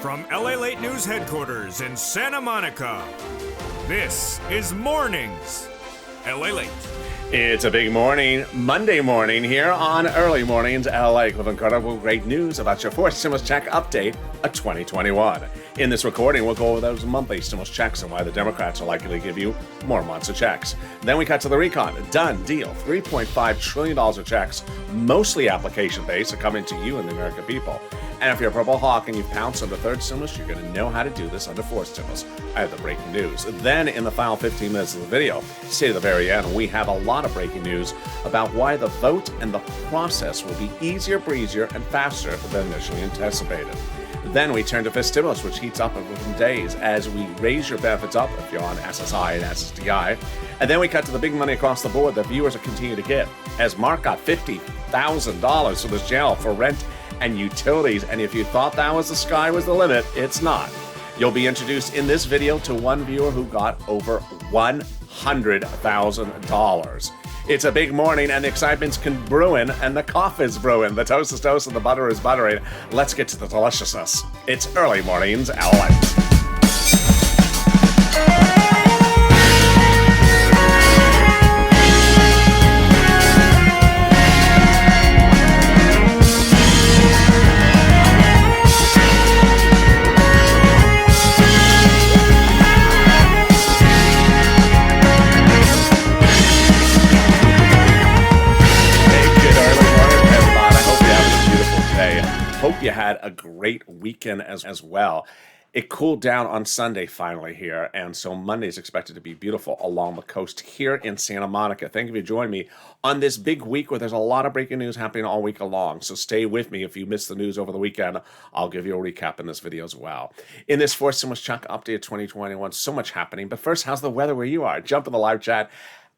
From LALATE News headquarters in Santa Monica, this is Mornings LALATE. It's a big morning, Monday morning here on Early Mornings LA with incredible great news about your fourth stimulus check update of 2021. In this recording, we'll go over those monthly stimulus checks and why the Democrats are likely to give you more months of checks. Then we cut to the recon. Done deal. $3.5 trillion of checks, mostly application-based, are coming to you and the American people. And if you're a purple hawk and you've pounced on the third stimulus, you're going to know how to do this under fourth stimulus. I have the breaking news. Then in the final 15 minutes of the video, stay to the very end, we have a lot of breaking news about why the vote and the process will be easier, breezier, and faster than initially anticipated. Then we turn to fifth stimulus, which heats up within days as we raise your benefits up if you're on SSI and SSDI. And then we cut to the big money across the board that viewers are continuing to get, as Mark got $50,000 for this channel for rent and utilities. And if you thought that was the sky was the limit, it's not. You'll be introduced in this video to one viewer who got over $100,000. It's a big morning and the excitement's brewing and the coffee is brewing. The toast is toast and the butter is buttering. Let's get to the deliciousness. It's Early Mornings LALATE. Hope you had a great weekend as well. It cooled down on Sunday finally here, and so Monday is expected to be beautiful along the coast here in Santa Monica. Thank you for joining me on this big week where there's a lot of breaking news happening all week long. So stay with me. If you missed the news over the weekend, I'll give you a recap in this video as well. In this fourth stimulus check update 2021, so much happening. But first, how's the weather where you are? Jump in the live chat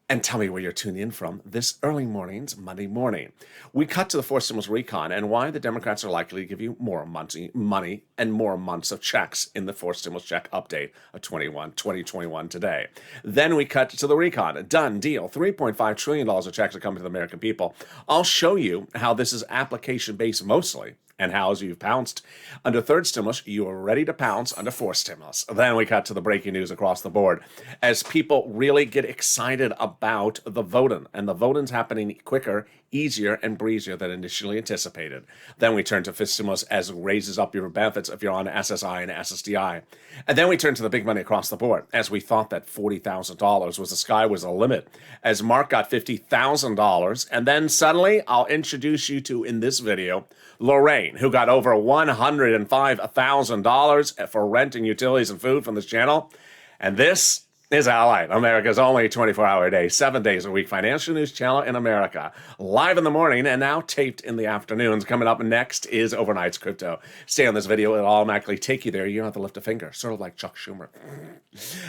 and tell me where you're tuning in from this early mornings, Monday morning. We cut to the fourth stimulus recon and why the Democrats are likely to give you more money and more months of checks in the fourth stimulus check update of 2021 today. Then we cut to the recon. Done deal. $3.5 trillion of checks are coming to the American people. I'll show you how this is application-based mostly, and how, as you've pounced under third stimulus, you are ready to pounce under fourth stimulus. Then we cut to the breaking news across the board as people really get excited about the voting, and the voting's happening quicker, easier, and breezier than initially anticipated. Then we turn to fifth stimulus as it raises up your benefits if you're on SSI and SSDI. And then we turn to the big money across the board as we thought that $40,000 was the sky was the limit, as Mark got $50,000. And then suddenly I'll introduce you to, in this video, Lorraine, who got over $105,000 for rent and utilities and food from this channel. And this is LALATE, America's only 24-hour a day, 7 days a week financial news channel in America. Live in the morning and now taped in the afternoons. Coming up next is Overnight's Crypto. Stay on this video. It'll automatically take you there. You don't have to lift a finger, sort of like Chuck Schumer.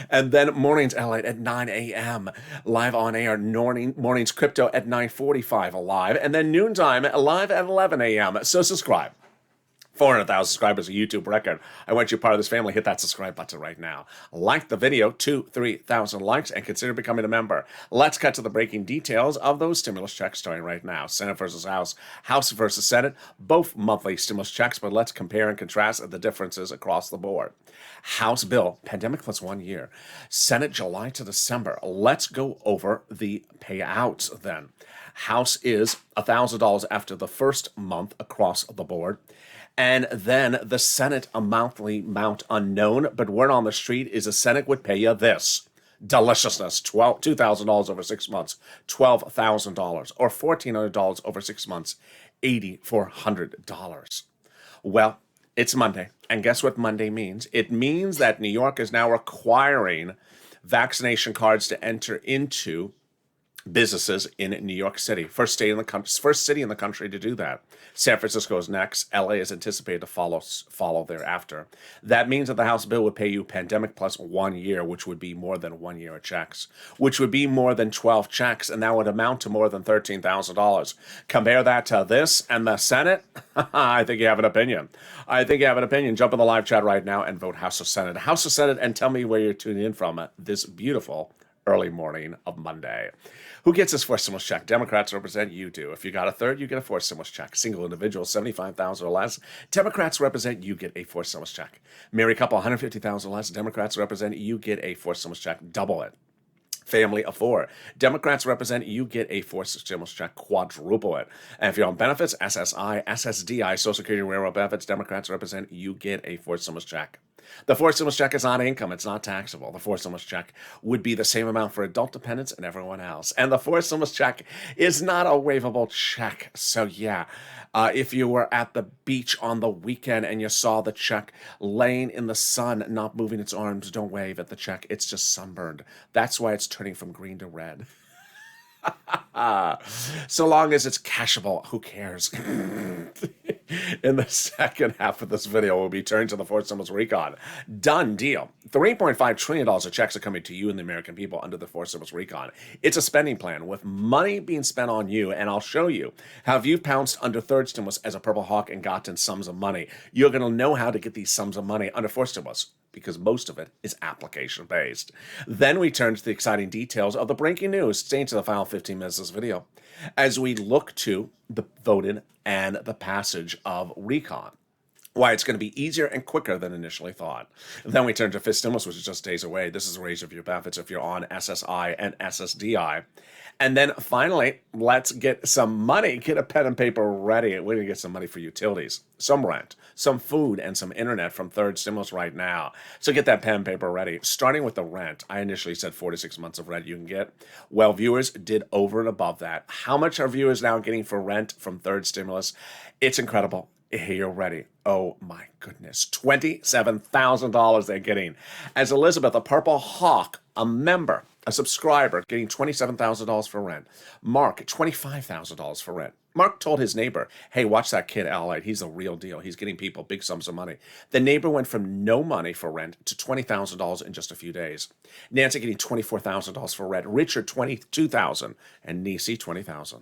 And then Mornings LALATE at 9 a.m. Live on air. Mornings Crypto at 9:45 live. And then noontime live at 11 a.m. So subscribe. 400,000 subscribers, a YouTube record. I want you part of this family. Hit that subscribe button right now. Like the video, 3,000 likes, and consider becoming a member. Let's cut to the breaking details of those stimulus checks starting right now. Senate versus House, House versus Senate, both monthly stimulus checks, but let's compare and contrast the differences across the board. House bill, pandemic plus 1 year. Senate, July to December. Let's go over the payouts then. House is $1,000 after the first month across the board. And then the Senate, a monthly amount unknown, but word on the street is the Senate would pay you this. Deliciousness, $2,000 over 6 months, $12,000, or $1,400 over 6 months, $8,400. Well, it's Monday, and guess what Monday means? It means that New York is now requiring vaccination cards to enter into businesses in New York City. First city in the country to do that. San Francisco is next. LA is anticipated to follow thereafter. That means that the House bill would pay you pandemic plus 1 year, which would be more than 1 year of checks, which would be more than 12 checks, and that would amount to more than $13,000. Compare that to this and the Senate. I think you have an opinion. Jump in the live chat right now and vote House or Senate. House or Senate, and tell me where you're tuning in from this beautiful early morning of Monday. Who gets this fourth stimulus check? Democrats represent, you do. If you got a third, you get a fourth stimulus check. Single individual, 75,000 or less. Democrats represent, you get a fourth stimulus check. Married couple, 150,000 or less. Democrats represent, you get a fourth stimulus check. Double it. Family of four. Democrats represent, you get a fourth stimulus check, quadruple it. And if you're on benefits, SSI, SSDI, Social Security and Railroad benefits, Democrats represent, you get a fourth stimulus check. The fourth stimulus check is not income. It's not taxable. The fourth stimulus check would be the same amount for adult dependents and everyone else. And the fourth stimulus check is not a waivable check. So yeah, if you were at the beach on the weekend and you saw the check laying in the sun, not moving its arms, don't wave at the check. It's just sunburned. That's why it's turning from green to red. So long as it's cashable, who cares? In the second half of this video, we'll be turning to the fourth stimulus recon. Done deal. $3.5 trillion of checks are coming to you and the American people under the fourth stimulus recon. It's a spending plan with money being spent on you, and I'll show you how if you've pounced under third stimulus as a purple hawk and gotten sums of money, you're going to know how to get these sums of money under fourth stimulus, because most of it is application-based. Then we turn to the exciting details of the breaking news. Stay into the final 15 minutes of this video as we look to the voting and the passage of recon. Why it's going to be easier and quicker than initially thought. Then we turn to fifth stimulus, which is just days away. This is a raise of your benefits if you're on SSI and SSDI. And then finally, let's get some money. Get a pen and paper ready. We're going to get some money for utilities, some rent, some food, and some internet from third stimulus right now. So get that pen and paper ready. Starting with the rent, I initially said 4 to 6 months of rent you can get. Well, viewers did over and above that. How much are viewers now getting for rent from third stimulus? It's incredible. Here, you're ready. Oh my goodness. $27,000 they're getting. As Elizabeth, a Purple Hawk, a member, a subscriber, getting $27,000 for rent. Mark, $25,000 for rent. Mark told his neighbor, hey, watch that kid, LALATE. He's the real deal. He's getting people big sums of money. The neighbor went from no money for rent to $20,000 in just a few days. Nancy getting $24,000 for rent. Richard, $22,000. And Nisi, $20,000.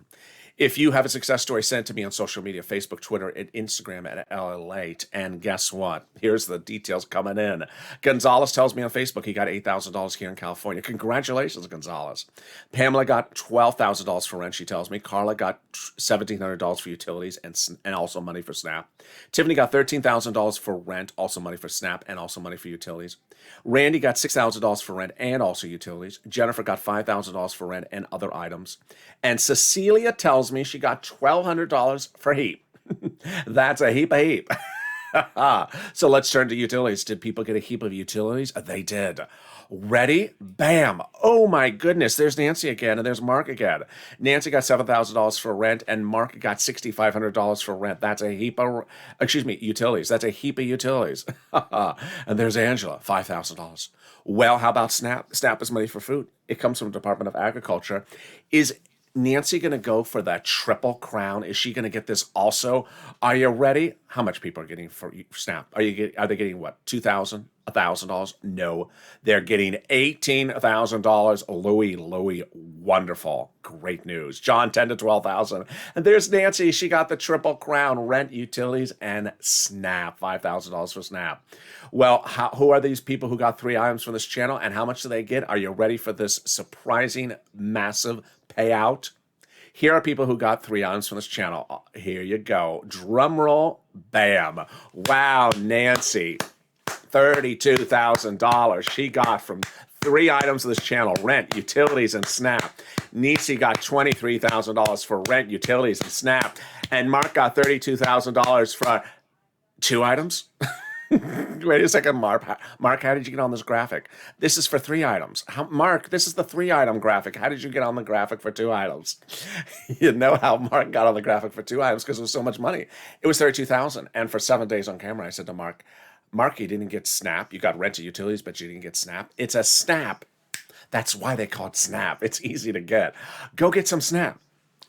If you have a success story, send it to me on social media, Facebook, Twitter, and Instagram at LALATE. And guess what? Here's the details coming in. Gonzalez tells me on Facebook he got $8,000 here in California. Congratulations, Gonzalez. Pamela got $12,000 for rent, she tells me. Carla got $1,700 for utilities and also money for SNAP. Tiffany got $13,000 for rent, also money for SNAP, and also money for utilities. Randy got $6,000 for rent and also utilities. Jennifer got $5,000 for rent and other items. And Cecilia tells me she got $1,200 for heap. That's a heap. So let's turn to utilities. Did people get a heap of utilities? They did. Ready? Bam. Oh my goodness. There's Nancy again and there's Mark again. Nancy got $7,000 for rent and Mark got $6,500 for rent. That's a heap of, utilities. That's a heap of utilities. And there's Angela, $5,000. Well, how about SNAP? SNAP is money for food. It comes from the Department of Agriculture. Is Nancy going to go for that triple crown? Is she going to get this also? Are you ready? How much people are getting for SNAP? Are they getting what? $2,000? $1,000? No, they're getting $18,000. Louie, wonderful, great news. John, 10 to 12,000. And there's Nancy. She got the triple crown: rent, utilities, and SNAP. $5,000 for SNAP. Well, who are these people who got 3 items from this channel, and how much do they get? Are you ready for this surprising, massive payout? Here are people who got 3 items from this channel. Here you go. Drum roll. Bam. Wow, Nancy. $32,000 she got from 3 items of this channel: rent, utilities, and SNAP. Nisi got $23,000 for rent, utilities, and SNAP. And Mark got $32,000 for 2 items. Wait a second, Mark. Mark, how did you get on this graphic? This is for 3 items. Mark, this is the 3-item graphic. How did you get on the graphic for 2 items? You know how Mark got on the graphic for 2 items because it was so much money. It was $32,000. And for 7 days on camera, I said to Mark, you didn't get SNAP. You got rent and utilities, but you didn't get SNAP. It's a SNAP. That's why they call it SNAP. It's easy to get. Go get some SNAP.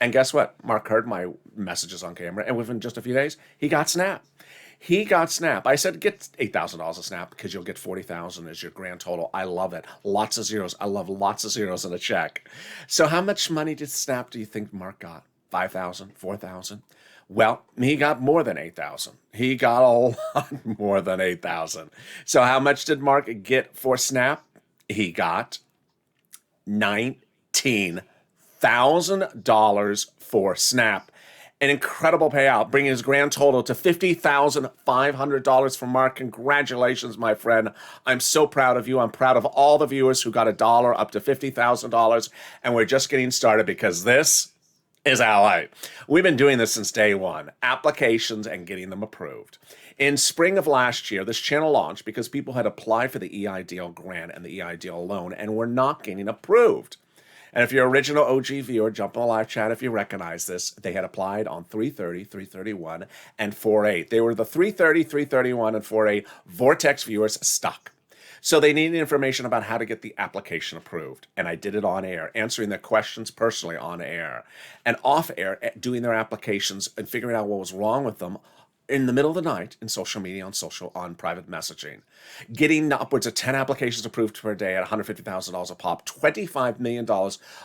And guess what? Mark heard my messages on camera, and within just a few days, he got SNAP. He got SNAP. I said, get $8,000 of SNAP because you'll get $40,000 as your grand total. I love it. Lots of zeros. I love lots of zeros in a check. So how much money did SNAP do you think Mark got? $5,000? $4,000? Well, he got more than $8,000. He got a lot more than $8,000. So how much did Mark get for SNAP? He got $19,000. $50,000 for SNAP. An incredible payout, bringing his grand total to $50,500 for Mark. Congratulations, my friend. I'm so proud of you. I'm proud of all the viewers who got $1 up to $50,000. And we're just getting started because this is LALATE. We've been doing this since day one, applications and getting them approved. In spring of last year, this channel launched because people had applied for the EIDL grant and the EIDL loan and were not getting approved. And if you're an original OG viewer, jump in the live chat if you recognize this. They had applied on 3/30, 3/31, and 4/8. They were the 3/30, 3/31, and 4/8 Vortex viewers stuck. So they needed information about how to get the application approved. And I did it on air, answering their questions personally on air. And off air, doing their applications and figuring out what was wrong with them in the middle of the night in social media, on private messaging. Getting upwards of 10 applications approved per day at $150,000 a pop. $25 million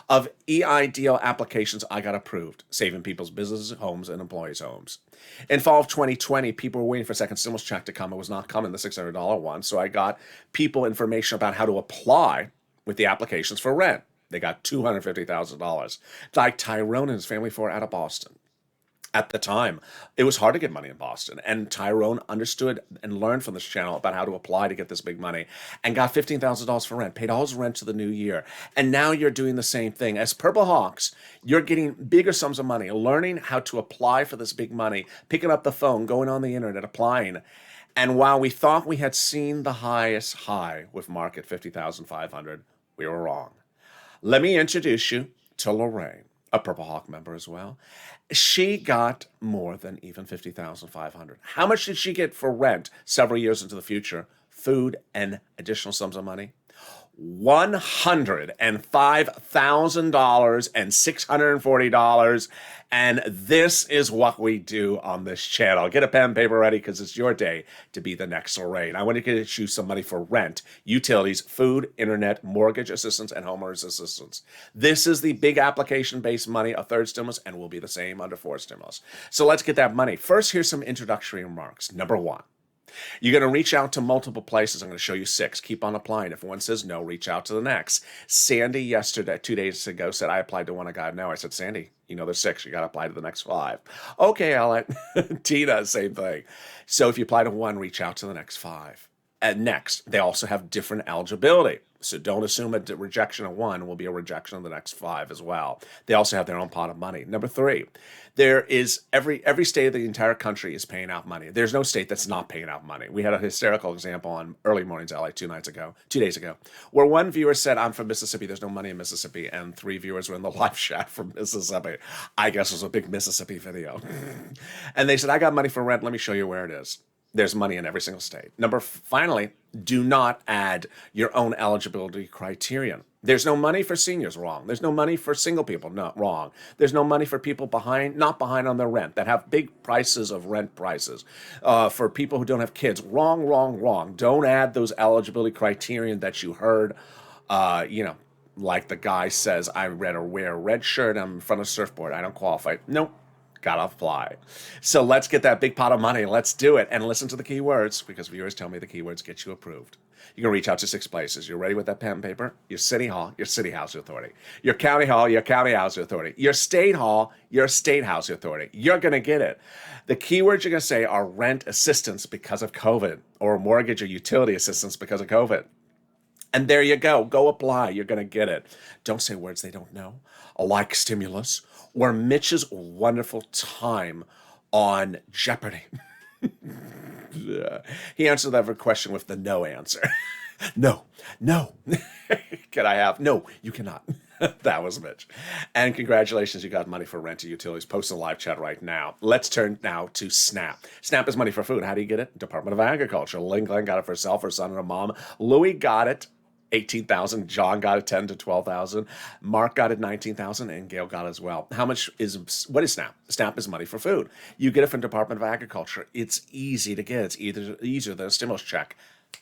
of EIDL applications I got approved, saving people's businesses, homes, and employees' homes. In fall of 2020, people were waiting for a second stimulus check to come. It was not coming, the $600 one. So I got people information about how to apply with the applications for rent. They got $250,000. Like Tyrone and his family out of Boston. At the time, it was hard to get money in Boston, and Tyrone understood and learned from this channel about how to apply to get this big money and got $15,000 for rent, paid all his rent to the new year. And now you're doing the same thing. As Purple Hawks, you're getting bigger sums of money, learning how to apply for this big money, picking up the phone, going on the internet, applying. And while we thought we had seen the highest high with Mark at $50,500, we were wrong. Let me introduce you to Lorraine, a Purple Hawk member as well. She got more than even $50,500. How much did she get for rent several years into the future? Food and additional sums of money? $105,000 and $640. And this is what we do on this channel. Get a pen and paper ready because it's your day to be the next Lorraine. I want to get you some money for rent, utilities, food, internet, mortgage assistance, and homeowners assistance. This is the big application-based money, a third stimulus, and will be the same under fourth stimulus. So let's get that money. First, here's some introductory remarks. Number one. You're going to reach out to multiple places. I'm going to show you 6. Keep on applying. If one says no, reach out to the next. Sandy yesterday, 2 days ago, said, I applied to one I got no. I said, Sandy, you know there's 6. You got to apply to the next 5. Okay, Alex. Tina, same thing. So if you apply to one, reach out to the next 5. And next, they also have different eligibility. So don't assume a rejection of one will be a rejection of the next 5 as well. They also have their own pot of money. Number 3, there is every state of the entire country is paying out money. There's no state that's not paying out money. We had a hysterical example on Early Mornings LA 2 days ago, where one viewer said, I'm from Mississippi, there's no money in Mississippi, and 3 viewers were in the live chat from Mississippi. I guess it was a big Mississippi video. And they said, I got money for rent, let me show you where it is. There's money in every single state. Finally, do not add your own eligibility criterion. There's no money for seniors, wrong. There's no money for single people, not wrong. There's no money for people not behind on their rent, that have big prices of rent prices. For people who don't have kids, wrong, wrong, wrong. Don't add those eligibility criterion that you heard, like the guy says, I wear a red shirt, I'm in front of a surfboard, I don't qualify. Nope. Gotta apply. So let's get that big pot of money. Let's do it. And listen to the keywords, because viewers tell me the keywords get you approved. You can reach out to 6 places. You're ready with that pen and paper? Your city hall, your city housing authority. Your county hall, your county housing authority. Your state hall, your state housing authority. You're going to get it. The keywords you're going to say are rent assistance because of COVID, or mortgage or utility assistance because of COVID. And there you go. Go apply. You're going to get it. Don't say words they don't know, like stimulus, or Mitch's wonderful time on Jeopardy. He answered that question with the no answer. No. Can I have? No, you cannot. That was Mitch. And congratulations, you got money for rent or utilities. Post in the live chat right now. Let's turn now to SNAP. SNAP is money for food. How do you get it? Department of Agriculture. Lynn Glenn got it for herself, her son, and her mom. Louie got it. 18,000. John got it 10 to 12,000. Mark got it 19,000, and Gail got it as well. What is SNAP? SNAP is money for food. You get it from Department of Agriculture. It's easy to get. It's easier than a stimulus check.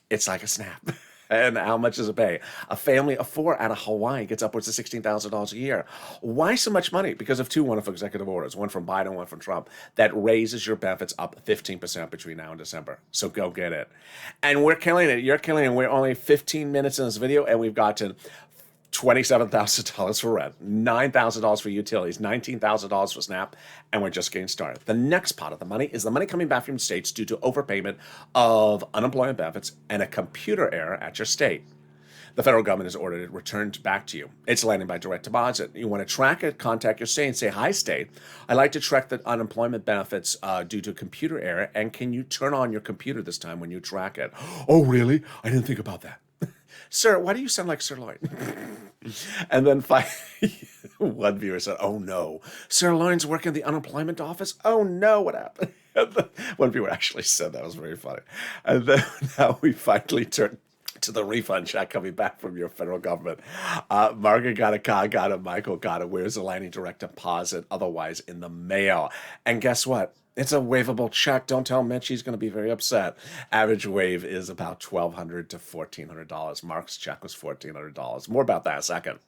It's like a SNAP. And how much does it pay? A family of 4 out of Hawaii gets upwards of $16,000 a year. Why so much money? Because of 2 wonderful executive orders, one from Biden, one from Trump, that raises your benefits up 15% between now and December. So go get it. And we're killing it. You're killing it. We're only 15 minutes in this video, and we've gotten $27,000 for rent, $9,000 for utilities, $19,000 for SNAP, and we're just getting started. The next pot of the money is the money coming back from states due to overpayment of unemployment benefits and a computer error at your state. The federal government has ordered it returned back to you. It's landing by direct deposit. You want to track it, contact your state and say, hi, state. I'd like to track the unemployment benefits due to computer error, and can you turn on your computer this time when you track it? Oh, really? I didn't think about that. Sir, why do you sound like Sirloin? And then one viewer said, oh no, Sirloin's working in the unemployment office? Oh no, what happened? One viewer actually said that. It was very funny. And then now we finally turn to the refund check coming back from your federal government. Margaret got it, Kyle got it, Michael got it. Where's the landing direct deposit? Otherwise in the mail. And guess what? It's a waivable check. Don't tell Mitch, he's going to be very upset. Average waive is about $1,200 to $1,400. Mark's check was $1,400. More about that in a second.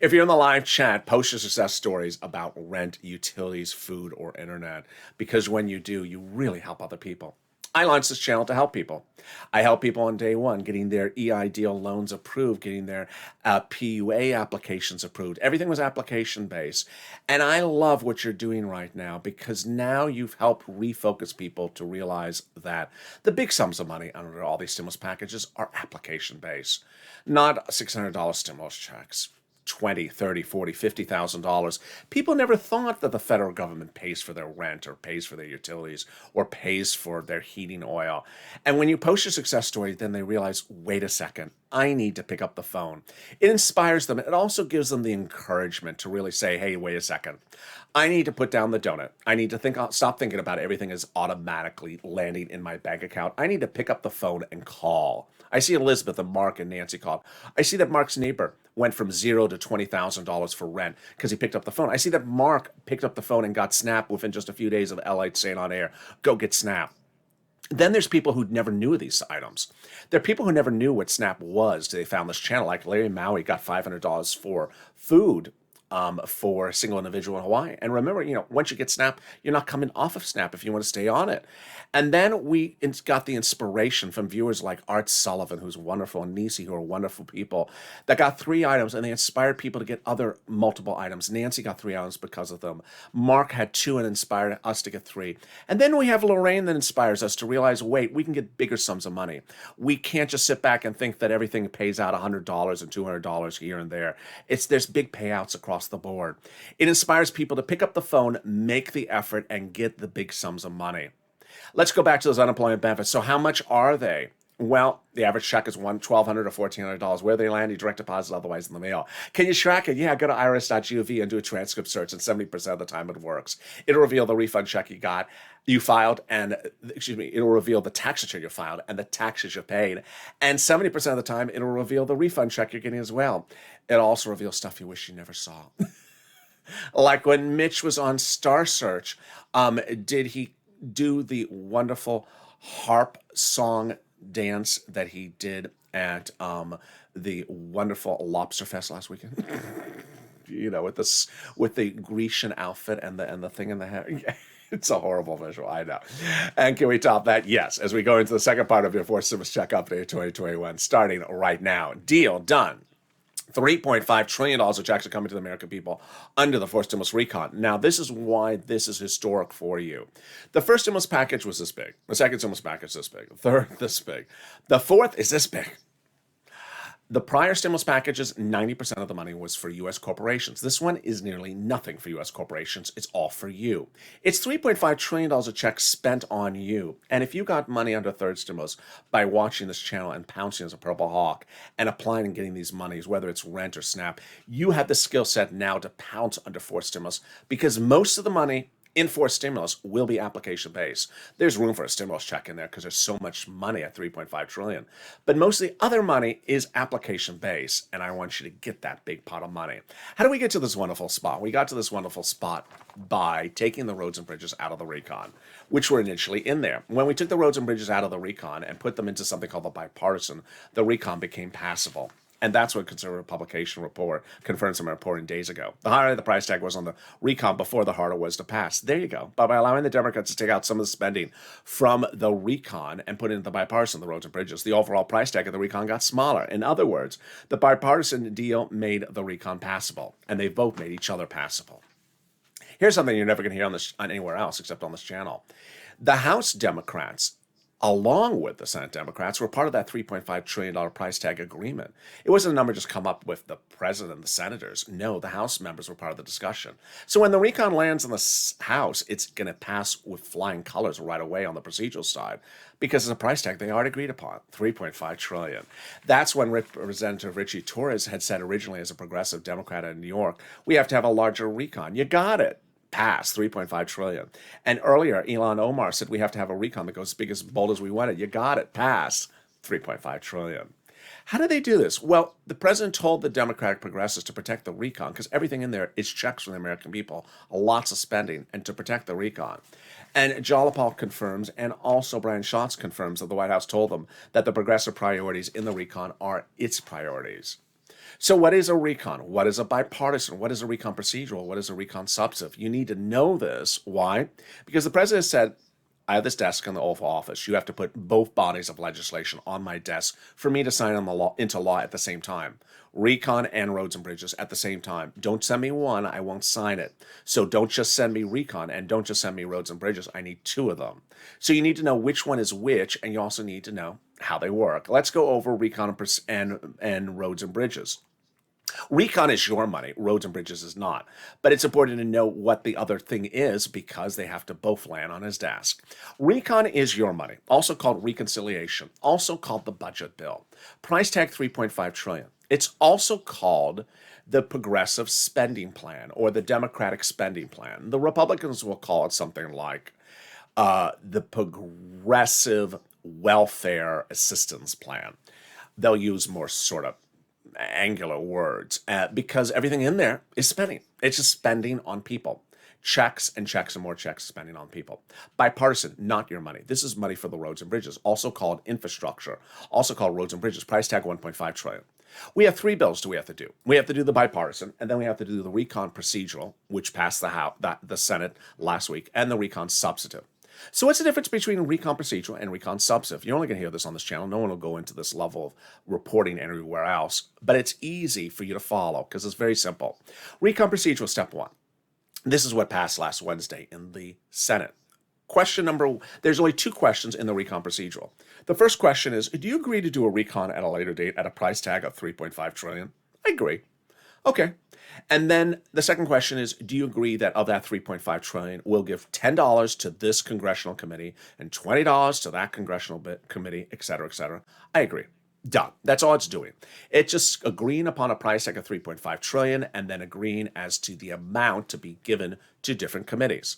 If you're in the live chat, post your success stories about rent, utilities, food, or internet, because when you do, you really help other people. I launched this channel to help people. I help people on day one, getting their EIDL loans approved, getting their PUA applications approved. Everything was application-based. And I love what you're doing right now because now you've helped refocus people to realize that the big sums of money under all these stimulus packages are application-based, not $600 stimulus checks. $20,000, $30,000, $40,000, $50,000. People never thought that the federal government pays for their rent or pays for their utilities or pays for their heating oil. And when you post your success story, then they realize, wait a second, I need to pick up the phone. It inspires them. It also gives them the encouragement to really say, hey, wait a second. I need to put down the donut. I need to stop thinking about everything is automatically landing in my bank account. I need to pick up the phone and call. I see Elizabeth and Mark and Nancy called. I see that Mark's neighbor went from $0 to $20,000 for rent because he picked up the phone. I see that Mark picked up the phone and got SNAP within just a few days of LALATE saying on air, go get SNAP. Then there's people who never knew these items. There are people who never knew what SNAP was till they found this channel. Like Larry Maui got $500 for food for a single individual in Hawaii. And remember, once you get SNAP, you're not coming off of SNAP if you want to stay on it. And then we got the inspiration from viewers like Art Sullivan, who's wonderful, and Nisi, who are wonderful people, that got 3 items, and they inspired people to get other multiple items. Nancy got 3 items because of them. Mark had 2 and inspired us to get 3. And then we have Lorraine that inspires us to realize, wait, we can get bigger sums of money. We can't just sit back and think that everything pays out $100 and $200 here and there. There's big payouts across the board. It inspires people to pick up the phone, make the effort, and get the big sums of money. Let's go back to those unemployment benefits. So how much are they? Well, the average check is $1,200 to $1,400. Where they land, you direct deposit, otherwise in the mail. Can you track it? Yeah, go to iris.gov and do a transcript search, and 70% of the time it works. It'll reveal the refund check you filed, and it'll reveal the tax return you filed and the taxes you paid. And 70% of the time, it'll reveal the refund check you're getting as well. It also reveals stuff you wish you never saw. Like when Mitch was on Star Search, did he do the wonderful harp song dance that he did at the wonderful Lobster Fest last weekend? with the Grecian outfit and the thing in the hair. It's a horrible visual, I know. And can we top that? Yes, as we go into the second part of your Fourth Stimulus Check Update 2021, starting right now. Deal done. $3.5 trillion of checks are coming to the American people under the fourth stimulus recon. Now, this is why this is historic for you. The first stimulus package was this big. The second stimulus package this big. The third, this big. The fourth is this big. The prior stimulus packages, 90% of the money was for U.S. corporations. This one is nearly nothing for U.S. corporations. It's all for you. It's $3.5 trillion of checks spent on you. And if you got money under third stimulus by watching this channel and pouncing as a purple hawk and applying and getting these monies, whether it's rent or SNAP, you have the skill set now to pounce under fourth stimulus because most of the money in fourth stimulus will be application-based. There's room for a stimulus check in there because there's so much money at $3.5 trillion. But most of the other money is application-based, and I want you to get that big pot of money. How do we get to this wonderful spot? We got to this wonderful spot by taking the roads and bridges out of the recon, which were initially in there. When we took the roads and bridges out of the recon and put them into something called the bipartisan, the recon became passable. And that's what conservative publication report confirmed some reporting days ago. The higher the price tag was on the recon before, the harder it was to pass. There you go. But by allowing the Democrats to take out some of the spending from the recon and put it into the bipartisan, the roads and bridges, the overall price tag of the recon got smaller. In other words, the bipartisan deal made the recon passable, and they both made each other passable. Here's something you're never going to hear on anywhere else except on this channel. The House Democrats, along with the Senate Democrats, were part of that $3.5 trillion price tag agreement. It wasn't a number just come up with the president and the senators. No, the House members were part of the discussion. So when the recon lands in the House, it's going to pass with flying colors right away on the procedural side because it's a price tag they already agreed upon, $3.5 trillion. That's when Representative Richie Torres had said originally as a progressive Democrat in New York, we have to have a larger recon. You got it. Pass $3.5 trillion. And earlier, Ilhan Omar said we have to have a recon that goes as big as bold as we want it. You got it. Pass $3.5 trillion. How do they do this? Well, the president told the Democratic progressives to protect the recon because everything in there is checks from the American people, lots of spending, and to protect the recon. And Jalopal confirms, and also Brian Schatz confirms that the White House told them that the progressive priorities in the recon are its priorities. So what is a recon? What is a bipartisan? What is a recon procedural? What is a recon substantive? You need to know this. Why? Because the president said, I have this desk in the Oval Office. You have to put both bodies of legislation on my desk for me to sign on the law into law at the same time. Recon and roads and bridges at the same time. Don't send me one, I won't sign it. So don't just send me recon and don't just send me roads and bridges. I need two of them. So you need to know which one is which, and you also need to know how they work. Let's go over recon and roads and bridges. Recon is your money, roads and bridges is not. But it's important to know what the other thing is because they have to both land on his desk. Recon is your money, also called reconciliation, also called the budget bill. Price tag $3.5 trillion. It's also called the progressive spending plan or the Democratic spending plan. The Republicans will call it something like the progressive welfare assistance plan. They'll use more sort of angular words because everything in there is spending. It's just spending on people. Checks and checks and more checks spending on people. Bipartisan, not your money. This is money for the roads and bridges, also called infrastructure, also called roads and bridges. Price tag $1.5 trillion. We have three bills we have to do. We have to do the bipartisan, and then we have to do the recon procedural, which passed the Senate last week, and the recon substantive. So what's the difference between recon procedural and recon substantive? You're only going to hear this on this channel. No one will go into this level of reporting anywhere else. But it's easy for you to follow because it's very simple. Recon procedural, step one. This is what passed last Wednesday in the Senate. There's only two questions in the recon procedural. The first question is, do you agree to do a recon at a later date at a price tag of $3.5 trillion? I agree. Okay. And then the second question is, do you agree that of that $3.5 trillion, we'll give $10 to this congressional committee and $20 to that congressional committee, et cetera, et cetera? I agree. Done. That's all it's doing. It's just agreeing upon a price tag of $3.5 trillion and then agreeing as to the amount to be given to different committees.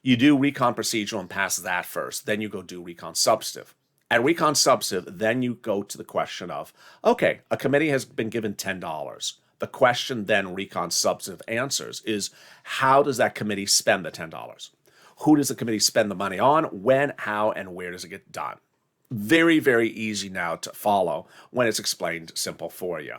You do recon procedural and pass that first. Then you go do recon substantive. At recon substantive, then you go to the question of, okay, a committee has been given $10. The question then recon substantive answers is, how does that committee spend the $10? Who does the committee spend the money on? When, how, and where does it get done? Very, very easy now to follow when it's explained simple for you.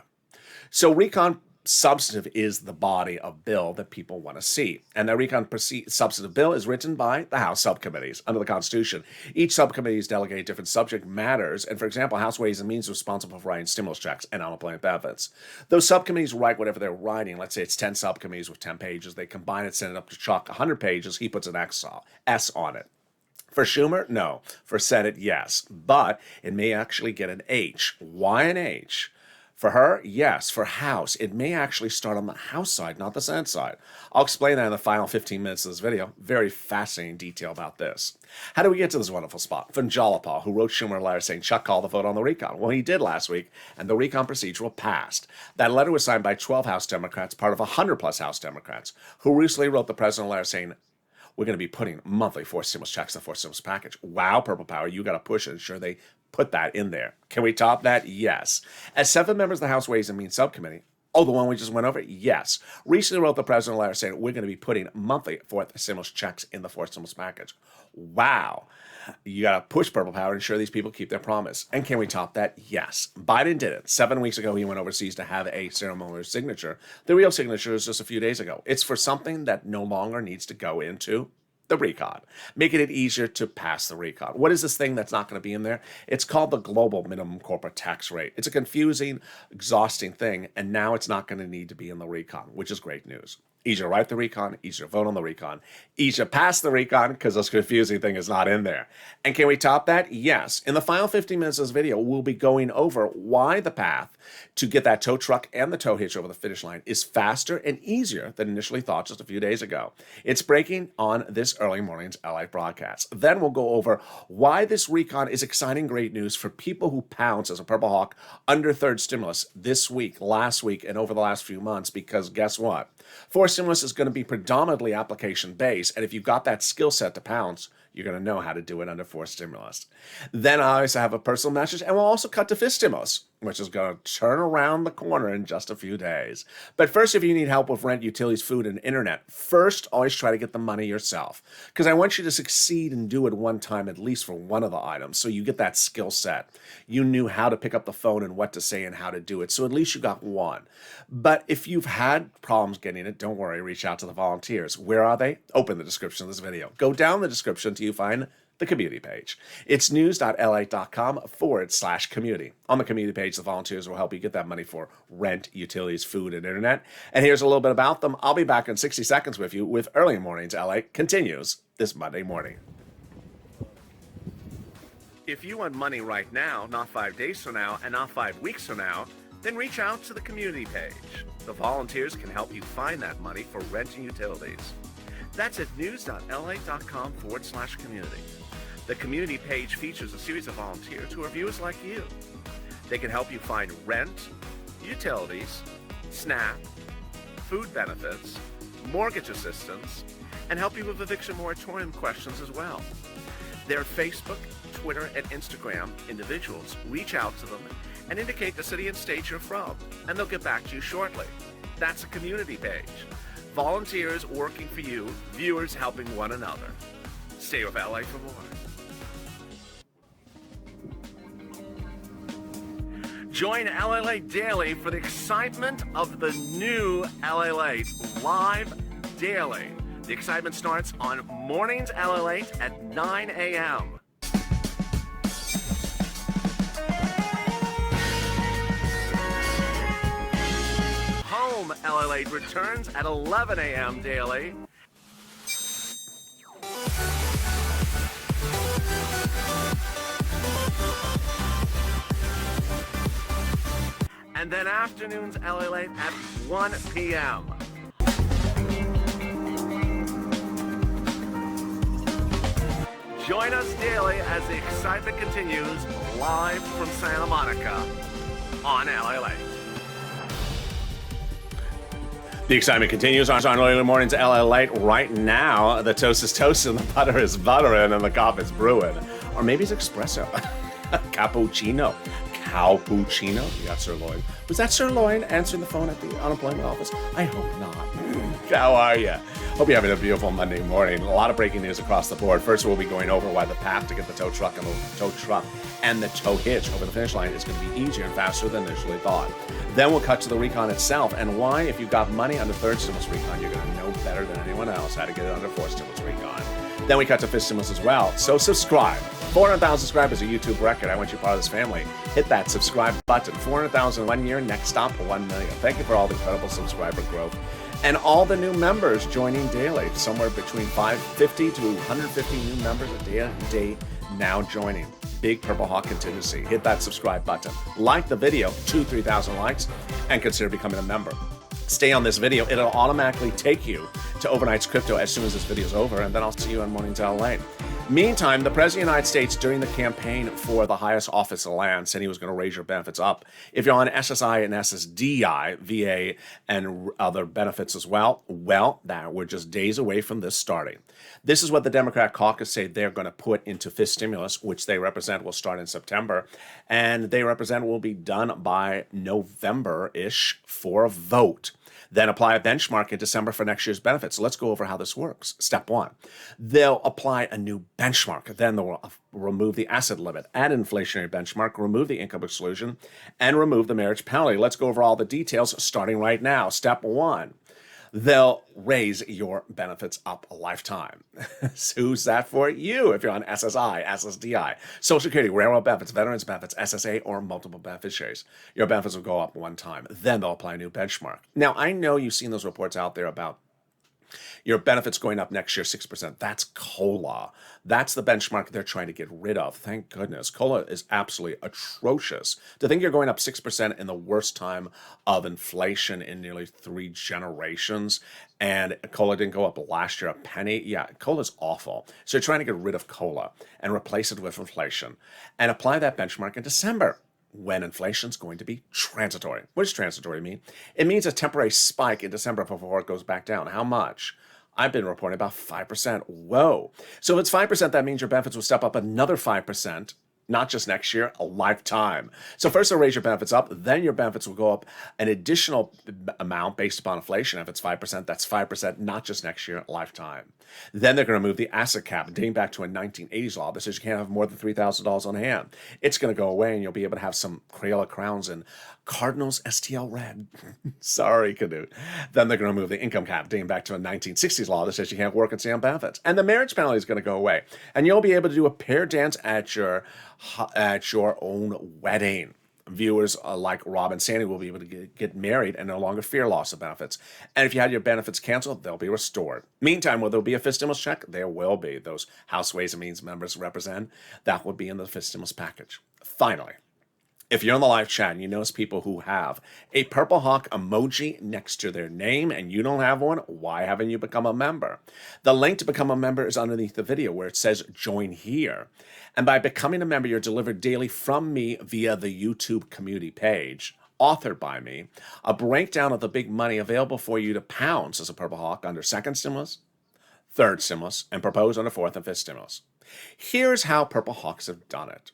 So recon substantive is the body of bill that people want to see. And the recon substantive bill is written by the House subcommittees under the Constitution. Each subcommittee is delegated different subject matters. And for example, House Ways and Means is responsible for writing stimulus checks and unemployment benefits. Those subcommittees write whatever they're writing. Let's say it's 10 subcommittees with 10 pages. They combine it, send it up to Chuck, 100 pages. He puts an S on it. For Schumer, no. For Senate, yes. But it may actually get an H. Why an H? For her, yes. For House, it may actually start on the House side, not the Senate side. I'll explain that in the final 15 minutes of this video. Very fascinating detail about this. How do we get to this wonderful spot? From Jalopal, who wrote Schumer a letter saying, Chuck called the vote on the recon. Well, he did last week, and the recon procedural passed. That letter was signed by 12 House Democrats, part of 100-plus House Democrats, who recently wrote the president a letter saying, we're going to be putting monthly forced stimulus checks in the forced stimulus package. Wow, Purple Power, you got to push and ensure they put that in there. Can we top that? Yes. As 7 members of the House Ways and Means Subcommittee, Oh, the one we just went over? Yes. Recently wrote the president a letter saying we're going to be putting monthly fourth stimulus checks in the fourth stimulus package. Wow. You got to push purple power to ensure these people keep their promise. And can we top that? Yes. Biden did it. 7 weeks ago, he went overseas to have a ceremonial signature. The real signature is just a few days ago. It's for something that no longer needs to go into the recon, making it easier to pass the recon. What is this thing that's not going to be in there? It's called the global minimum corporate tax rate. It's a confusing, exhausting thing, and now it's not going to need to be in the recon, which is great news. Easier to write the recon, easier to vote on the recon, easier to pass the recon because this confusing thing is not in there. And can we top that? Yes. In the final 15 minutes of this video, we'll be going over why the path to get that tow truck and the tow hitch over the finish line is faster and easier than initially thought just a few days ago. It's breaking on this early morning's LALATE broadcast. Then we'll go over why this recon is exciting great news for people who pounce as a Purple Hawk under third stimulus this week, last week, and over the last few months, because guess what? Fourth stimulus is going to be predominantly application-based, and if you've got that skill set to pounce, you're going to know how to do it under fourth stimulus. Then I also have a personal message, and we'll also cut to fifth stimulus, which is going to turn around the corner in just a few days. But first, if you need help with rent, utilities, food, and internet, first, always try to get the money yourself, because I want you to succeed and do it one time, at least for one of the items, so you get that skill set. You knew how to pick up the phone and what to say and how to do it, so at least you got one. But if you've had problems getting it, don't worry, reach out to the volunteers. Where are they? Open the description of this video. Go down the description till you find the community page. It's news.lalate.com/community. On the community page, the volunteers will help you get that money for rent, utilities, food, and internet. And here's a little bit about them. I'll be back in 60 seconds with you with Early Mornings LA continues this Monday morning. If you want money right now, not 5 days from now, and not 5 weeks from now, then reach out to the community page. The volunteers can help you find that money for rent and utilities. That's at news.lalate.com/community. The community page features a series of volunteers who are viewers like you. They can help you find rent, utilities, SNAP, food benefits, mortgage assistance, and help you with eviction moratorium questions as well. Their Facebook, Twitter, and Instagram individuals reach out to them and indicate the city and state you're from, and they'll get back to you shortly. That's a community page. Volunteers working for you, viewers helping one another. Stay with LA for more. Join LALATE Daily for the excitement of the new LALATE live daily. The excitement starts on mornings LALATE at 9 a.m. Home LALATE returns at 11 a.m. daily. And then afternoons LALATE at 1 p.m. Join us daily as the excitement continues live from Santa Monica on LALATE. The excitement continues on early mornings LALATE. Right now, the toast is toasting, the butter is buttering, and the coffee is brewing. Or maybe it's espresso. Cappuccino. You got sirloin. Was that sirloin answering the phone at the unemployment office? I hope not. How are you? Hope you're having a beautiful Monday morning. A lot of breaking news across the board. First, we'll be going over why the path to get the tow truck and the tow hitch over the finish line is going to be easier and faster than initially thought. Then we'll cut to the recon itself and why, if you've got money under third stimulus recon, you're going to know better than anyone else how to get it under fourth stimulus recon. Then we cut to fifth stimulus as well. So subscribe. 400,000 subscribers, a YouTube record. I want you part of this family. Hit that subscribe button. 400,000 in 1 year. Next stop, 1 million. Thank you for all the incredible subscriber growth. And all the new members joining daily. Somewhere between 50 to 150 new members a day now joining. Big Purple Hawk contingency. Hit that subscribe button. Like the video, 2,000-3,000 likes, and consider becoming a member. Stay on this video. It'll automatically take you to Overnight's Crypto as soon as this video is over, and then I'll see you on Mornings LALATE. Meantime, the President of the United States, during the campaign for the highest office in the land, said he was going to raise your benefits up. If you're on SSI and SSDI, VA, and other benefits as well, that we're just days away from this starting. This is what the Democrat caucus say they're going to put into fifth stimulus, which they represent will start in September, and they represent will be done by November-ish for a vote. Then apply a benchmark in December for next year's benefits. So let's go over how this works. Step one, they'll apply a new benchmark. Then they'll remove the asset limit, add an inflationary benchmark, remove the income exclusion, and remove the marriage penalty. Let's go over all the details starting right now. Step one, they'll raise your benefits up a lifetime. So who's that for? You, if you're on SSI, SSDI, Social Security, railroad benefits, veterans benefits, SSA, or multiple beneficiaries. Your benefits will go up one time. Then they'll apply a new benchmark. Now, I know you've seen those reports out there about your benefits going up next year 6%. That's COLA. That's the benchmark they're trying to get rid of. Thank goodness. COLA is absolutely atrocious. To think you're going up 6% in the worst time of inflation in nearly 3 generations, and COLA didn't go up last year a penny. Yeah, COLA is awful. So you're trying to get rid of COLA and replace it with inflation and apply that benchmark in December, when inflation is going to be transitory. What does transitory mean? It means a temporary spike in December before it goes back down. How much? I've been reporting about 5%. Whoa. So if it's 5%, that means your benefits will step up another 5%, not just next year, a lifetime. So first they'll raise your benefits up, then your benefits will go up an additional amount based upon inflation. If it's 5%, that's 5%, not just next year, a lifetime. Then they're going to move the asset cap, dating back to a 1980s law that says you can't have more than $3,000 on hand. It's going to go away, and you'll be able to have some Crayola crowns and Cardinals STL red. Sorry, Canute. Then they're going to move the income cap, dating back to a 1960s law that says you can't work and stay on benefits. And the marriage penalty is going to go away. And you'll be able to do a pair dance at your own wedding. Viewers like Rob and Sandy will be able to get married and no longer fear loss of benefits. And if you had your benefits canceled, they'll be restored. Meantime, will there be a fifth stimulus check? There will be. Those House Ways and Means members represent. That would be in the fifth stimulus package. Finally, if you're in the live chat and you notice people who have a purple hawk emoji next to their name and you don't have one, why haven't you become a member? The link to become a member is underneath the video where it says join here. And by becoming a member, you're delivered daily from me via the YouTube community page, authored by me, a breakdown of the big money available for you to pounce as a purple hawk under second stimulus, third stimulus, and propose under fourth and fifth stimulus. Here's how purple hawks have done it.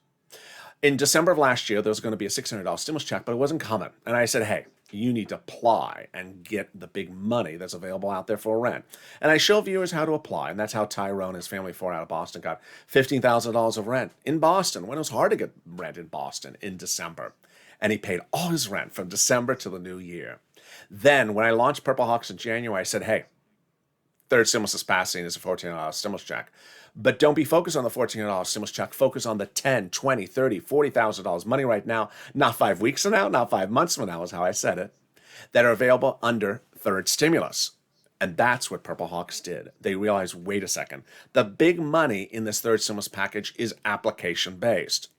In December of last year, there was going to be a $600 stimulus check, but it wasn't coming. And I said, hey, you need to apply and get the big money that's available out there for rent. And I show viewers how to apply. And that's how Tyrone and his family 4 out of Boston got $15,000 of rent in Boston, when it was hard to get rent in Boston in December. And he paid all his rent from December to the new year. Then when I launched Purple Hawks in January, I said, hey, third stimulus is passing. It's a $14 stimulus check. But don't be focused on the $14 stimulus check. Focus on the $10, $20, $30, $40,000 money right now, not 5 weeks from now, not 5 months from now is how I said it, that are available under third stimulus. And that's what Purple Hawks did. They realized, wait a second, the big money in this third stimulus package is application-based.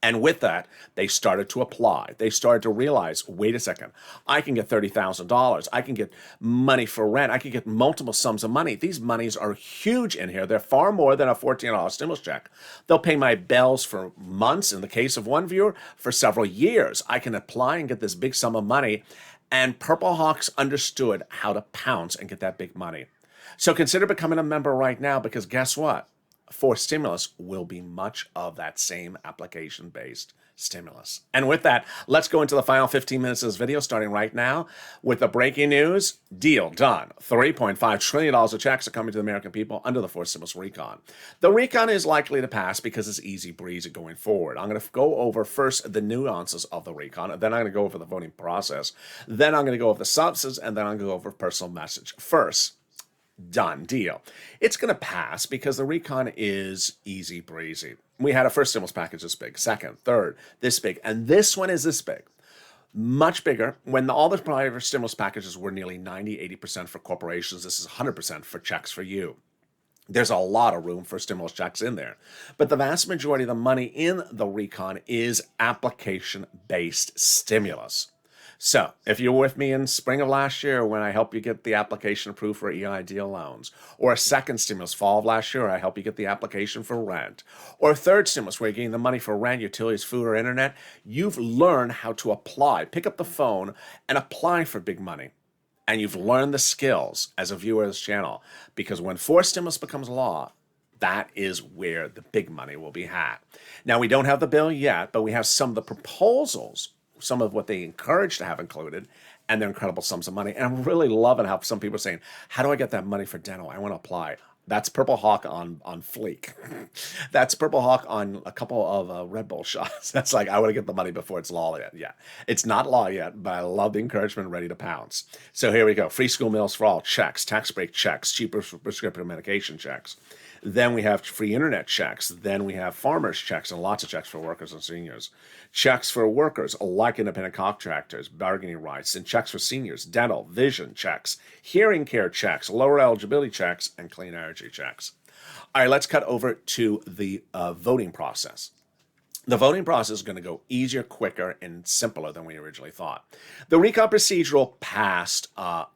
And with that, they started to apply. They started to realize, wait a second, I can get $30,000. I can get money for rent. I can get multiple sums of money. These monies are huge in here. They're far more than a $14 stimulus check. They'll pay my bills for months. In the case of one viewer, for several years. I can apply and get this big sum of money. And Purple Hawks understood how to pounce and get that big money. So consider becoming a member right now, because guess what? Fourth stimulus will be much of that same application-based stimulus. And with that, let's go into the final 15 minutes of this video, starting right now with the breaking news. Deal done. $3.5 trillion of checks are coming to the American people under the fourth stimulus recon. The recon is likely to pass because it's easy breezy going forward. I'm going to go over first the nuances of the recon, then I'm going to go over the voting process, then I'm going to go over the substance, and then I'm going to go over personal message. First, done deal. It's going to pass because the recon is easy breezy. We had a first stimulus package this big, second, third, this big, and this one is this big. Much bigger. When all the prior stimulus packages were nearly 90-80% for corporations, this is 100% for checks for you. There's a lot of room for stimulus checks in there. But the vast majority of the money in the recon is application-based stimulus. So if you're with me in spring of last year when I help you get the application approved for EIDL loans, or a second stimulus fall of last year, I help you get the application for rent, or a third stimulus where you're getting the money for rent, utilities, food, or internet, you've learned how to apply. Pick up the phone and apply for big money. And you've learned the skills as a viewer of this channel, because when forced stimulus becomes law, that is where the big money will be had. Now, we don't have the bill yet, but we have some of the proposals, some of what they encourage to have included, and they're incredible sums of money. And I'm really loving how some people are saying, how do I get that money for dental? I want to apply. That's Purple Hawk on Fleek. That's Purple Hawk on a couple of Red Bull shots. That's like, I want to get the money before it's law yet. Yeah, it's not law yet, but I love the encouragement, ready to pounce. So here we go. Free school meals for all, checks. Tax break checks. Cheaper prescription medication checks. Then we have free internet checks. Then we have farmers checks and lots of checks for workers and seniors. Checks for workers, like independent contractors, bargaining rights, and checks for seniors, dental, vision checks, hearing care checks, lower eligibility checks, and clean energy checks. All right, let's cut over to the voting process. The voting process is going to go easier, quicker, and simpler than we originally thought. The recon procedural passed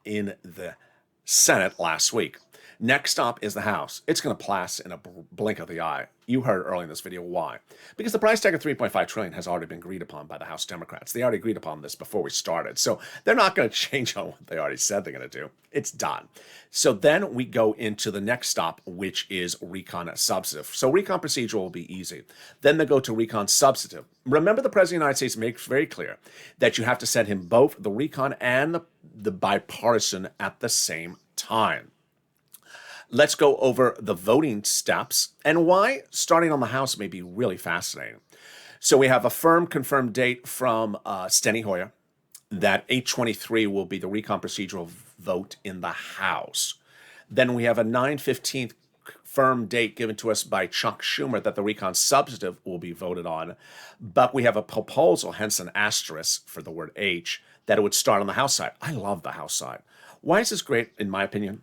in the Senate last week. Next stop is the House. It's going to pass in a blink of the eye. You heard earlier in this video why. Because the price tag of $3.5 trillion has already been agreed upon by the House Democrats. They already agreed upon this before we started. So they're not going to change on what they already said they're going to do. It's done. So then we go into the next stop, which is recon substantive. So recon procedural will be easy. Then they go to recon substantive. Remember, the President of the United States makes very clear that you have to send him both the recon and the bipartisan at the same time. Let's go over the voting steps and why starting on the House may be really fascinating. So we have a firm confirmed date from Steny Hoyer that 8/23 will be the recon procedural vote in the House. Then we have a 9/15 firm date given to us by Chuck Schumer that the recon substantive will be voted on. But we have a proposal, hence an asterisk for the word H, that it would start on the House side. I love the House side. Why is this great, in my opinion?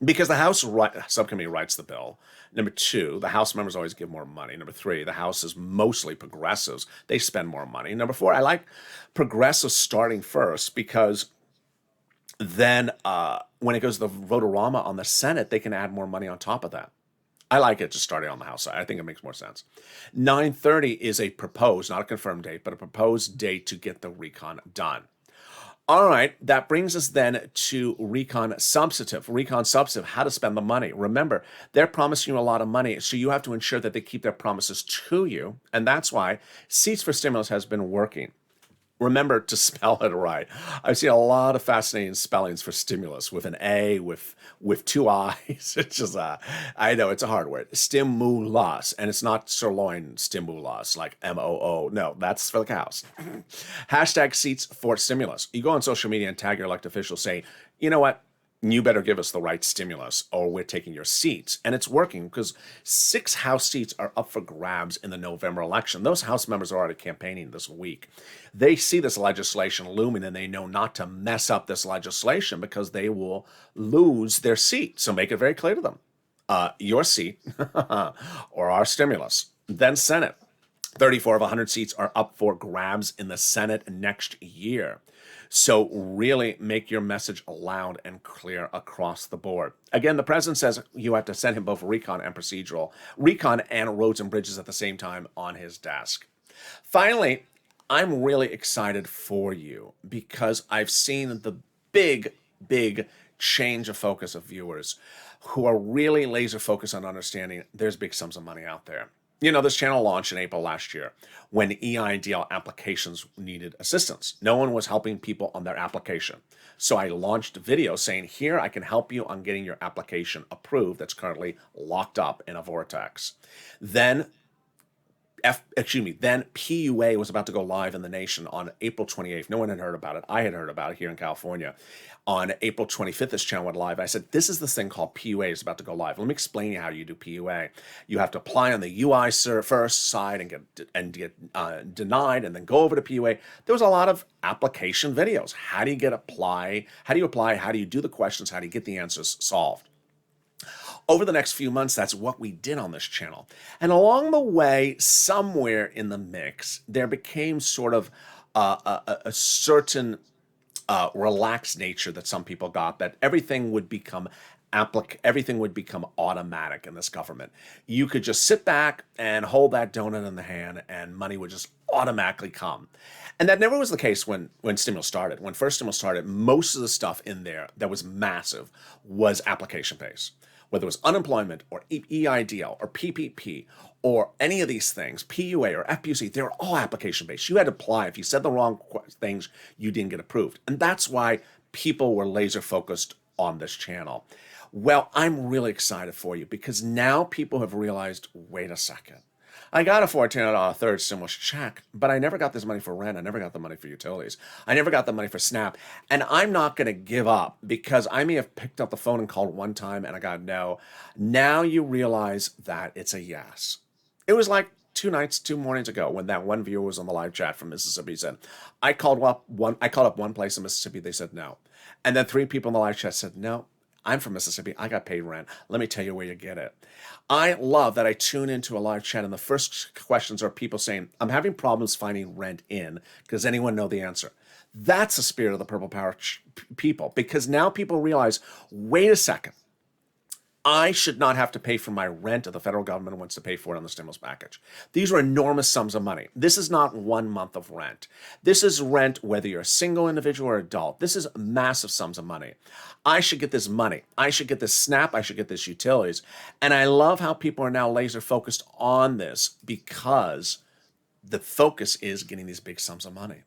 Because the House subcommittee writes the bill. Number two, the House members always give more money. Number three, the House is mostly progressives. They spend more money. Number four, I like progressives starting first because then when it goes to the vote-a-rama on the Senate, they can add more money on top of that. I like it just starting on the House side. I think it makes more sense. 9/30 is a proposed, not a confirmed date, but a proposed date to get the recon done. All right, that brings us then to recon substantive. Recon substantive, how to spend the money. Remember, they're promising you a lot of money, so you have to ensure that they keep their promises to you, and that's why Seats for Stimulus has been working. Remember to spell it right. I've seen a lot of fascinating spellings for stimulus with an A, with two I's. It's just, I know it's a hard word. Stimulus, and it's not sirloin stimulus like M-O-O. No, that's for the cows. Hashtag Seats for Stimulus. You go on social media and tag your elected officials saying, you know what? You better give us the right stimulus or we're taking your seats. And it's working because 6 House seats are up for grabs in the November election. Those House members are already campaigning this week. They see this legislation looming and they know not to mess up this legislation because they will lose their seat. So make it very clear to them. Your seat or our stimulus. Then Senate. 34 of 100 seats are up for grabs in the Senate next year. So really make your message loud and clear across the board. Again, the president says you have to send him both recon and procedural, recon and roads and bridges at the same time on his desk. Finally, I'm really excited for you because I've seen the big change of focus of viewers who are really laser focused on understanding there's big sums of money out there. You know, this channel launched in April last year when EIDL applications needed assistance. No one was helping people on their application. So I launched a video saying, here, I can help you on getting your application approved that's currently locked up in a vortex. Then PUA was about to go live in the nation on April 28th. No one had heard about it. I had heard about it here in California. On April 25th, this channel went live. I said, this is this thing called PUA is about to go live. Let me explain you how you do PUA. You have to apply on the UI first side and get denied and then go over to PUA. There was a lot of application videos. How do you apply? How do you do the questions? How do you get the answers solved? Over the next few months, that's what we did on this channel. And along the way, somewhere in the mix, there became sort of a certain relaxed nature that some people got, that everything would become everything would become automatic in this government. You could just sit back and hold that donut in the hand and money would just automatically come. And that never was the case when stimulus started. When first stimulus started, most of the stuff in there that was massive was application based. Whether it was unemployment or EIDL or PPP or any of these things, PUA or FPUC, they were all application based. You had to apply. If you said the wrong things, you didn't get approved. And that's why people were laser focused on this channel. Well, I'm really excited for you because now people have realized, wait a second. I got a $1,400 third stimulus check, but I never got this money for rent. I never got the money for utilities. I never got the money for SNAP. And I'm not going to give up because I may have picked up the phone and called one time and I got no. Now you realize that it's a yes. It was like 2 mornings ago when that one viewer was on the live chat from Mississippi. He said, I called up one place in Mississippi. They said no. And then 3 people in the live chat said, no, I'm from Mississippi. I got paid rent. Let me tell you where you get it. I love that I tune into a live chat and the first questions are people saying, I'm having problems finding rent in. Does anyone know the answer? That's the spirit of the Purple Power people, because now people realize, wait a second. I should not have to pay for my rent if the federal government wants to pay for it on the stimulus package. These are enormous sums of money. This is not 1 month of rent. This is rent whether you're a single individual or adult. This is massive sums of money. I should get this money. I should get this SNAP. I should get this utilities. And I love how people are now laser focused on this because the focus is getting these big sums of money.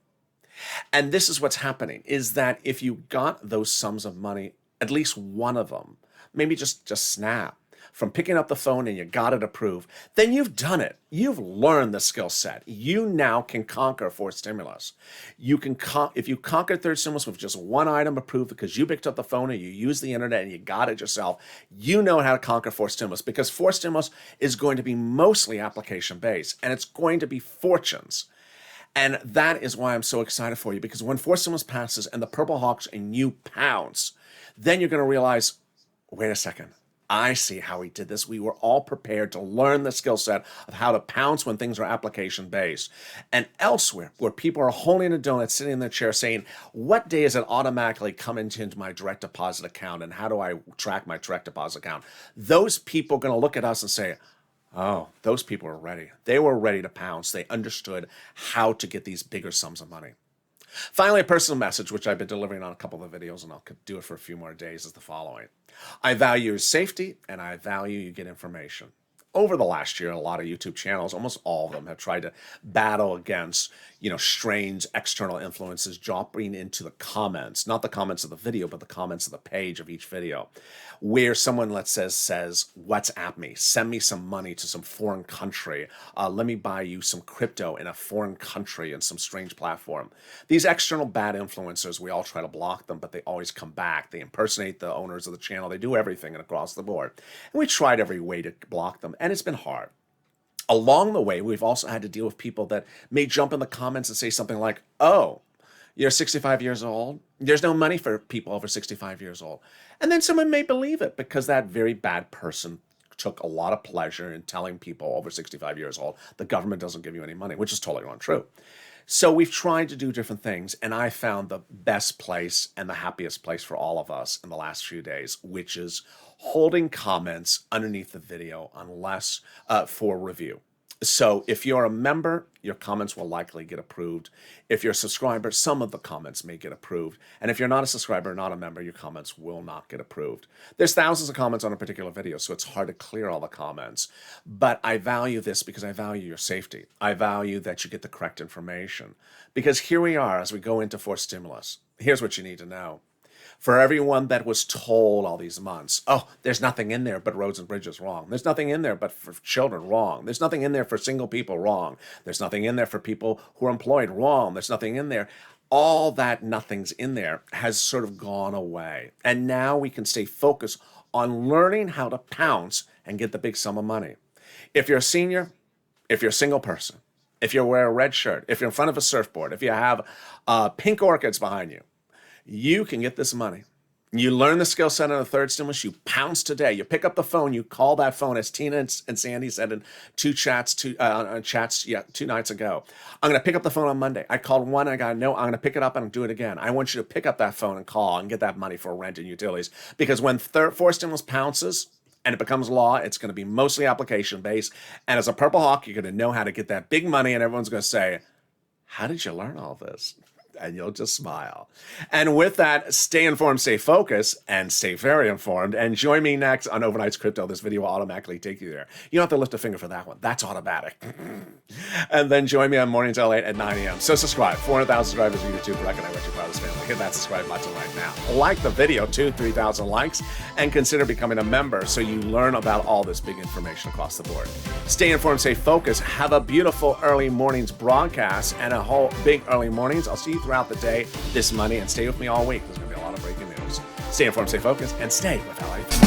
And this is what's happening, is that if you got those sums of money, at least one of them, maybe just SNAP, from picking up the phone and you got it approved, then you've done it. You've learned the skill set. You now can conquer fourth stimulus. You can if you conquered third stimulus with just one item approved because you picked up the phone and you used the internet and you got it yourself, you know how to conquer fourth stimulus, because fourth stimulus is going to be mostly application based and it's going to be fortunes. And that is why I'm so excited for you, because when fourth stimulus passes and the Purple Hawks and you pounce, then you're going to realize, wait a second, I see how he did this. We were all prepared to learn the skill set of how to pounce when things are application based. And elsewhere, where people are holding a donut, sitting in their chair saying, what day is it automatically come into my direct deposit account and how do I track my direct deposit account? Those people are going to look at us and say, oh, those people are ready. They were ready to pounce. They understood how to get these bigger sums of money. Finally, a personal message, which I've been delivering on a couple of videos, and I'll do it for a few more days, is the following. I value your safety, and I value you get information. Over the last year, a lot of YouTube channels, almost all of them, have tried to battle against, strange external influences dropping into the comments, not the comments of the video, but the comments of the page of each video, where someone, says, WhatsApp me, send me some money to some foreign country, let me buy you some crypto in a foreign country and some strange platform. These external bad influencers, we all try to block them, but they always come back. They impersonate the owners of the channel. They do everything across the board. And we tried every way to block them, and it's been hard. Along the way, we've also had to deal with people that may jump in the comments and say something like, oh, you're 65 years old. There's no money for people over 65 years old. And then someone may believe it because that very bad person took a lot of pleasure in telling people over 65 years old the government doesn't give you any money, which is totally untrue. So we've tried to do different things, and I found the best place and the happiest place for all of us in the last few days, which is holding comments underneath the video unless for review. So if you're a member, your comments will likely get approved. If you're a subscriber, some of the comments may get approved. And if you're not a subscriber, not a member, your comments will not get approved. There's thousands of comments on a particular video, so it's hard to clear all the comments. But I value this because I value your safety. I value that you get the correct information. Because here we are as we go into fourth stimulus. Here's what you need to know. For everyone that was told all these months, oh, there's nothing in there but roads and bridges, wrong. There's nothing in there but for children, wrong. There's nothing in there for single people, wrong. There's nothing in there for people who are employed, wrong. There's nothing in there. All that nothing's in there has sort of gone away. And now we can stay focused on learning how to pounce and get the big sum of money. If you're a senior, if you're a single person, if you wear a red shirt, if you're in front of a surfboard, if you have pink orchids behind you, you can get this money. You learn the skill set on the third stimulus, you pounce today. You pick up the phone, you call that phone, as Tina and Sandy said in two nights ago. I'm going to pick up the phone on Monday. I called one, I got a no, I'm going to pick it up and do it again. I want you to pick up that phone and call and get that money for rent and utilities. Because when fourth stimulus pounces and it becomes law, it's going to be mostly application based. And as a Purple Hawk, you're going to know how to get that big money, and everyone's going to say, how did you learn all this? And you'll just smile. And with that, stay informed, stay focused, and stay very informed. And join me next on Overnight's Crypto. This video will automatically take you there. You don't have to lift a finger for that one. That's automatic. And then join me on Mornings LALATE at 9 a.m. So subscribe. 400,000 subscribers on YouTube. Recognize what you're part of this family. Hit that subscribe button right now. Like the video, 3,000 likes, and consider becoming a member so you learn about all this big information across the board. Stay informed, stay focused. Have a beautiful early mornings broadcast and a whole big early mornings. I'll see you throughout the day this Monday, and stay with me all week. There's going to be a lot of breaking news. Stay informed, stay focused, and stay with LA.